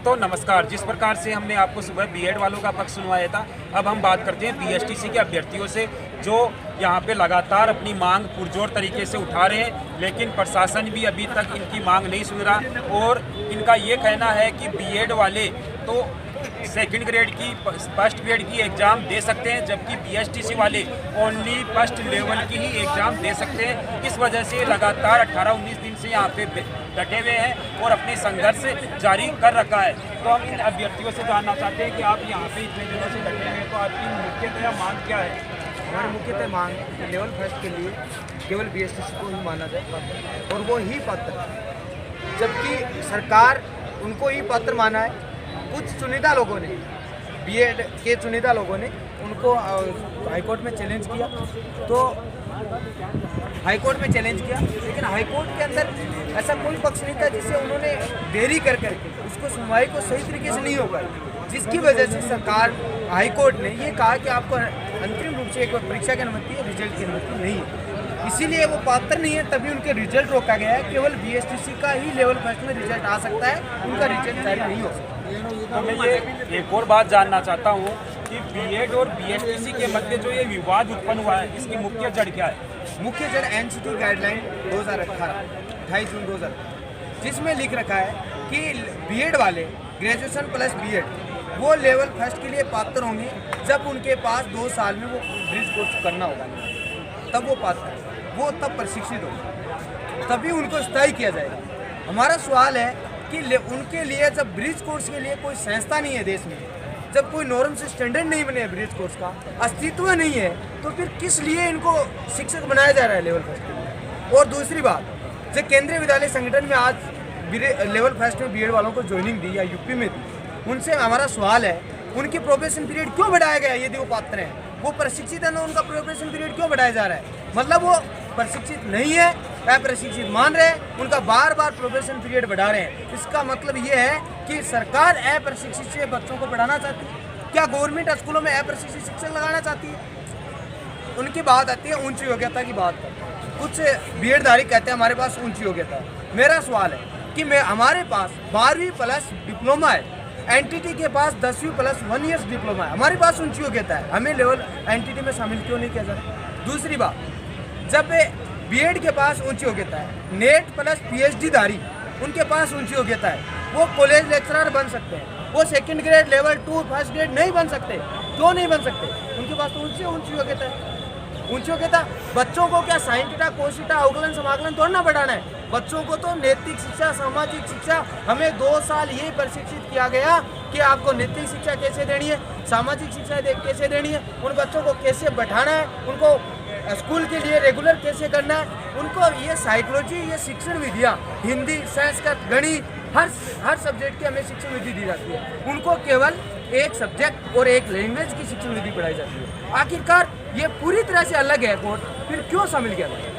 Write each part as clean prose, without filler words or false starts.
दोस्तों नमस्कार। जिस प्रकार से हमने आपको सुबह बीएड वालों का पक्ष सुनवाया था, अब हम बात करते हैं बीएसटीसी के अभ्यर्थियों से जो यहाँ पे लगातार अपनी मांग पुरजोर तरीके से उठा रहे हैं, लेकिन प्रशासन भी अभी तक इनकी मांग नहीं सुन रहा। और इनका ये कहना है कि बीएड वाले तो सेकंड ग्रेड की फर्स्ट ग्रेड की एग्ज़ाम दे सकते हैं, जबकि बीएसटीसी वाले ओनली फर्स्ट लेवल की ही एग्ज़ाम दे सकते हैं। इस वजह से लगातार 18-19 दिन से यहाँ पे डटे हुए हैं और अपने संघर्ष जारी कर रखा है। तो हम इन अभ्यर्थियों से जानना चाहते हैं कि आप यहाँ पे इतने दिनों से डटे हुए हैं, तो आपकी मुख्यतः मांग क्या है? हमारी मुख्यतः मांग लेवल फर्स्ट के लिए केवल बीएसटीसी को ही माना जाए और वो ही पात्र, जबकि सरकार उनको ही पात्र माना है। कुछ चुनिंदा लोगों ने, बीएड के चुनिंदा लोगों ने उनको हाईकोर्ट में चैलेंज किया, तो हाईकोर्ट में चैलेंज किया, लेकिन हाईकोर्ट के अंदर ऐसा कोई पक्ष नहीं था जिससे उन्होंने देरी कर करके उसको सुनवाई को सही तरीके से नहीं हो पाई, जिसकी वजह से सरकार हाईकोर्ट ने ये कहा कि आपको अंतरिम रूप से एक परीक्षा की अनुमति है, रिजल्ट की अनुमति नहीं है, इसीलिए वो पात्र नहीं है, तभी उनके रिजल्ट रोका गया है। केवल बीएसटीसी का ही लेवल फर्स्ट में रिजल्ट आ सकता है, उनका रिजल्ट जारी नहीं हो सकता। तो मैं ये एक और बात जानना चाहता हूँ कि बीएड और बीएसटीसी के मध्य जो ये विवाद उत्पन्न हुआ है, इसकी मुख्य जड़ क्या है? मुख्य जड़ एनसीटी गाइडलाइन 2018 28 जून 2000, जिसमें लिख रखा है कि बीएड वाले ग्रेजुएशन प्लस बीएड वो लेवल फर्स्ट के लिए पात्र होंगे जब उनके पास 2 साल में वो ब्रिज कोर्स करना होगा, तब वो पात्र है, वो तब प्रशिक्षित होंगे, तभी उनको स्थायी किया जाएगा। हमारा सवाल है कि उनके लिए जब ब्रिज कोर्स के लिए कोई संस्था नहीं है देश में, जब कोई नॉर्म से स्टैंडर्ड नहीं बने ब्रिज कोर्स का अस्तित्व नहीं है, तो फिर किस लिए इनको शिक्षक बनाया जा रहा है लेवल फर्स्ट के लिए? और दूसरी बात, जो केंद्रीय विद्यालय संगठन में आज लेवल फर्स्ट में बीएड वालों को ज्वाइनिंग दी या यूपी में दी, उनसे हमारा सवाल है उनकी प्रोबेशन पीरियड क्यों बढ़ाया गया? यदि वो पात्र हैं, वो प्रशिक्षित है ना, उनका प्रोबेशन पीरियड क्यों बढ़ाया जा रहा है? मतलब वो प्रशिक्षित नहीं है, अप्रशिक्षित मान रहे हैं, उनका बार बार प्रोबेशन पीरियड बढ़ा रहे हैं। इसका मतलब ये है कि सरकार अप्रशिक्षित से बच्चों को पढ़ाना चाहती है। क्या गवर्नमेंट स्कूलों में अप्रशिक्षित शिक्षक लगाना चाहती है? उनकी बात आती है ऊंची योग्यता की बात करते, कुछ बीएडधारी कहते हैं हमारे पास ऊंची योग्यता है। मेरा सवाल है कि हमारे पास 12वीं प्लस डिप्लोमा है, एनटीटी के पास 10वीं प्लस 1 ईयर्स डिप्लोमा है, हमारे पास ऊंची योग्यता है, हमें लेवल एनटीटी में शामिल क्यों नहीं किया जाता? दूसरी बात, जब बीएड के पास ऊंची योग्यता है, नेट प्लस पीएचडी धारी उनके पास ऊंची योग्यता है, वो कॉलेज लेक्चरर बन सकते हैं, वो second grade level 2 first grade नहीं बन सकते। क्यों नहीं बन सकते? उनके पास तो ऊंची योग्यता है। ऊंची योग्यता बच्चों को क्या साइन थीटा कोस थीटा अवकलन समाकलन थोड़ा ना बढ़ाना है, बच्चों को तो नैतिक शिक्षा सामाजिक शिक्षा, हमें 2 साल ये प्रशिक्षित किया गया कि आपको नैतिक शिक्षा कैसे देनी है, सामाजिक शिक्षा कैसे देनी है, उन बच्चों को कैसे बैठाना है, उनको स्कूल के लिए रेगुलर कैसे करना है, उनको ये साइकोलॉजी, ये शिक्षण विधियाँ, हिंदी संस्कृत गणित हर सब्जेक्ट की हमें शिक्षण विधि दी जाती है। उनको केवल एक सब्जेक्ट और एक लैंग्वेज की शिक्षण विधि पढ़ाई जाती है। आखिरकार ये पूरी तरह से अलग है कोर्स, फिर क्यों शामिल किया जाए?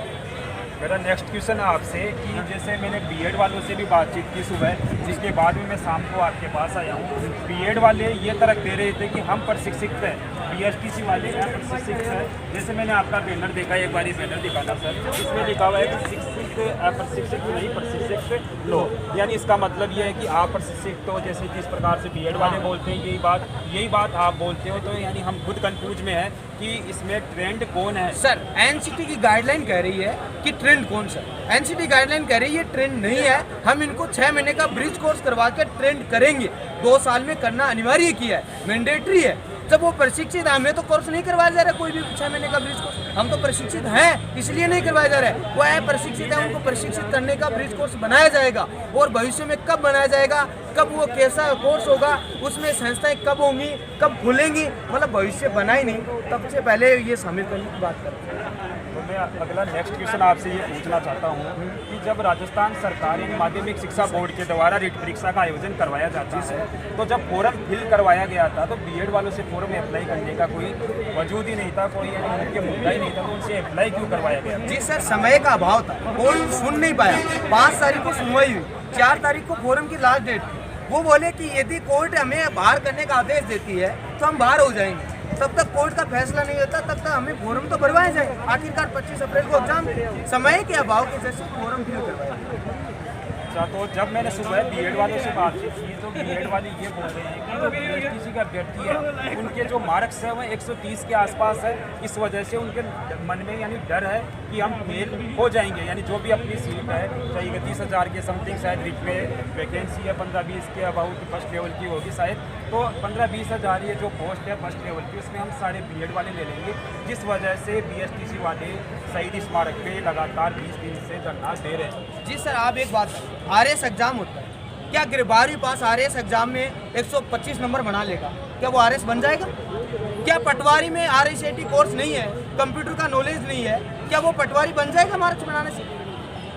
मेरा नेक्स्ट क्वेश्चन है आपसे कि जैसे मैंने बीएड वालों से भी बातचीत की सुबह, जिसके बाद में मैं शाम को आपके पास आया हूँ। बीएड वाले ये तर्क दे रहे थे कि हम प्रशिक्षित हैं, बीएसटीसी वाले अप्रशिक्षित हैं। जैसे मैंने आपका बैनर देखा, एक बार बैनर दिखाना सर, इसमें लिखा हुआ है कि शिक्षित अप्रशिक्षित नहीं प्रशिक्षित लो, यानी इसका मतलब ये है कि आप प्रशिक्षित हो, जैसे जिस प्रकार से बीएड वाले बोलते हैं यही बात आप बोलते हो, तो यानी हम खुद कंफ्यूज में है कि इसमें ट्रेंड कौन है? सर एनसीटी की गाइडलाइन कह रही है कि ट्रेंड कौन सा? एनसीटी गाइडलाइन कह रही है ये ट्रेंड नहीं है, हम इनको 6 महीने का ब्रिज कोर्स करवा के ट्रेंड करेंगे, 2 साल में करना अनिवार्य किया है, मैंडेटरी है। जब वो प्रशिक्षित, हमें तो कोर्स नहीं करवाया जा रहा है, कोई भी 6 महीने का ब्रिज कोर्स, हम तो प्रशिक्षित हैं इसलिए नहीं करवाया जा रहा है। वो अप्रशिक्षित है, उनको प्रशिक्षित करने का ब्रिज कोर्स बनाया जाएगा, और भविष्य में कब बनाया जाएगा, कब वो कैसा कोर्स होगा, उसमें संस्थाएं कब होंगी, कब खुलेंगी, मतलब भविष्य बना ही नहीं, तब से पहले ये शामिल करने की बात करते हैं। तो मैं अगला नेक्स्ट क्वेश्चन आपसे ये पूछना चाहता हूँ कि जब राजस्थान सरकार यानी माध्यमिक शिक्षा बोर्ड के द्वारा रीट परीक्षा का आयोजन करवाया जाता है, तो जब फॉर्म फिल करवाया गया था तो बीएड वालों से फॉर्म अप्लाई करने का कोई वजूद ही नहीं था, कोई उनके मुद्दा ही नहीं था, तो उनसे अप्लाई क्यों करवाया गया? जी सर, समय का अभाव था, कोई सुन नहीं पाया। 5 तारीख को सुनवाई हुई, 4 तारीख को फॉर्म की लास्ट डेट थी। वो बोले कि यदि कोर्ट हमें बाहर करने का आदेश देती है तो हम बाहर हो जाएंगे, तब तक कोर्ट का फैसला नहीं होता, तब तक हमें फॉर्म तो भरवाया जाए। आखिरकार 25 अप्रैल को एग्जाम, समय के अभाव की वजह से फॉर्म फिल करवाया। अच्छा, तो जब मैंने सुबह बीएड वालों से बातचीत की तो बीएड वाले ये बोल रहे हैं कि जो बीएसटीसी का अभ्यर्थी है उनके जो मार्क्स है वह 130 के आसपास है। इस वजह से उनके मन में यानी डर है कि हम फेल हो जाएंगे, यानी जो भी अपनी सीट है चाहिए 30,000 के समथिंग शायद रिट में वैकेंसी है 15-20 के अबाउट फर्स्ट लेवल की होगी शायद, तो 15-20 हज़ार ये जो पोस्ट है फर्स्ट लेवल की उसमें हम सारे बीएड वाले ले लेंगे, जिस वजह से बीएसटीसी वाले शहीद स्मारक पे लगातार 20 दिन से धरना दे रहे हैं। जी सर, आप एक बात, आरएस एग्जाम होता है, क्या 12वीं पास आरएस एग्जाम में 125 नंबर बना लेगा, क्या वो आरएस बन जाएगा? क्या पटवारी में आरएसएटी कोर्स नहीं है, कंप्यूटर का नॉलेज नहीं है, क्या वो पटवारी बन जाएगा मार्क्स बनाने से?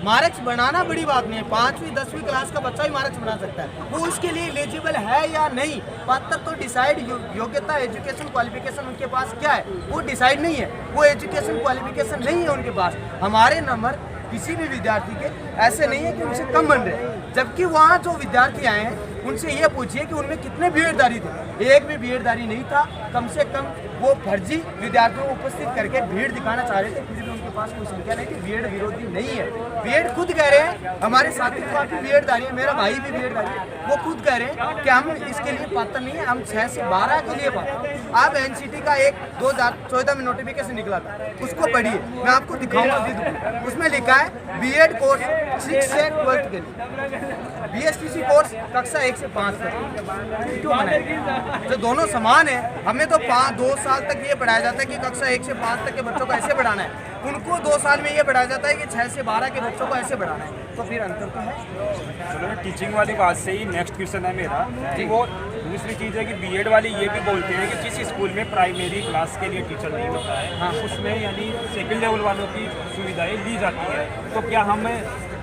मार्क्स बनाना बड़ी बात नहीं है, 5वीं 10वीं क्लास का बच्चा ही मार्क्स बना सकता है। वो उसके लिए एलिजिबल है या नहीं, पात्र तो डिसाइड, योग्यता एजुकेशन क्वालिफिकेशन उनके पास क्या है वो डिसाइड नहीं है, वो एजुकेशन क्वालिफिकेशन नहीं है उनके पास। हमारे नंबर किसी भी विद्यार्थी के ऐसे नहीं है कि उनसे कम बन रहे हैं, जबकि वहाँ जो विद्यार्थी आए हैं उनसे ये पूछिए कि उनमें कितने बीएडधारी थे, एक भी बीएडधारी नहीं था। कम से कम वो फर्जी विद्यार्थियों को उपस्थित करके भीड़ दिखाना चाह रहे थे, फिर भी उनके पास कोई संख्या नहीं थी। बीएड विरोधी नहीं है, बीएड खुद कह रहे हैं, हमारे साथी काफी बीएडधारी है, मेरा भाई भी बीएडधारी है, वो खुद कह रहे हैं कि हम इसके लिए पात्र नहीं है, हम 6 से 12 के लिए पात्र। आप एनसीटी का एक 2014 में नोटिफिकेशन निकला था, उसको पढ़िए, मैं आपको दिखाऊंगा भी, उसमें लिखा है बीएड कोर्स 6 से 12 के लिए, बीएसटीसी कोर्स कक्षा 1 से 5 तक क्यों बनाए? जो दोनों समान है, हमें तो 2 साल तक ये पढ़ाया जाता है कि कक्षा 1 से 5 तक के बच्चों को ऐसे पढ़ाना है, उनको 2 साल में ये पढ़ाया जाता है कि 6 से 12 के बच्चों को ऐसे पढ़ाना है, तो फिर अंतर तो है। चलो, टीचिंग वाली बात से ही नेक्स्ट क्वेश्चन है मेरा कि वो दूसरी चीज़ है कि बीएड वाले ये भी बोलते हैं कि जिस स्कूल में प्राइमरी क्लास के लिए टीचर नहीं होता है, हाँ, उसमें यानी सेकंड लेवल वालों की सुविधाएं ली जाती है, तो क्या हम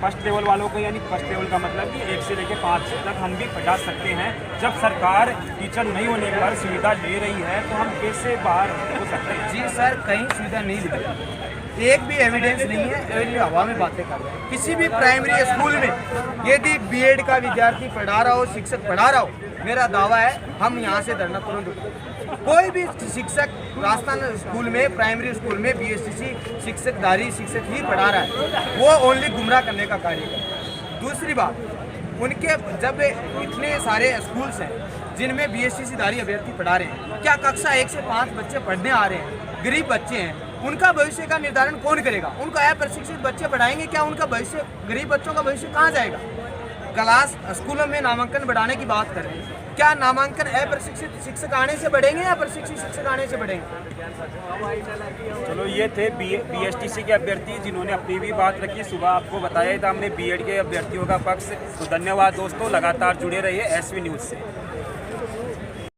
फर्स्ट लेवल वालों को, यानी फर्स्ट लेवल का मतलब कि 1 से लेकर 5 तक हम भी पढ़ा सकते हैं? जब सरकार टीचर नहीं होने पर सुविधा ले रही है तो हम कैसे बाहर हो सकते हैं? जी सर, कहीं सुविधा नहीं दी गई, एक भी एविडेंस नहीं है, ये हवा में बातें कर रहे हैं। किसी भी प्राइमरी स्कूल में यदि बीएड का विद्यार्थी पढ़ा रहा हो, शिक्षक पढ़ा रहा हो, मेरा दावा है हम यहाँ से धरना तुरंत उठाएंगे। कोई भी शिक्षक राजस्थान स्कूल में, प्राइमरी स्कूल में बीएसटीसी शिक्षकधारी शिक्षक ही पढ़ा रहा है, वो ओनली गुमराह करने का कार्य है। दूसरी बात, उनके जब इतने सारे स्कूल्स हैं जिनमें बीएसटीसी धारी अभ्यर्थी पढ़ा रहे हैं, क्या कक्षा 1 से 5 बच्चे पढ़ने आ रहे हैं, गरीब बच्चे हैं, उनका भविष्य का निर्धारण कौन करेगा? उनको अप्रशिक्षित बच्चे पढ़ाएंगे, क्या उनका भविष्य, गरीब बच्चों का भविष्य कहाँ जाएगा? क्लास स्कूलों में नामांकन बढ़ाने की बात कर रहे हैं, क्या नामांकन अप्रशिक्षित शिक्षक आने से बढ़ेंगे या प्रशिक्षित शिक्षक आने से बढ़ेंगे? चलो, ये थे बीएसटीसी के अभ्यर्थी जिन्होंने अपनी भी बात रखी। सुबह आपको बताया था हमने बीएड के अभ्यर्थियों का पक्ष। तो धन्यवाद दोस्तों, लगातार जुड़े रहिए एसवी न्यूज़ से।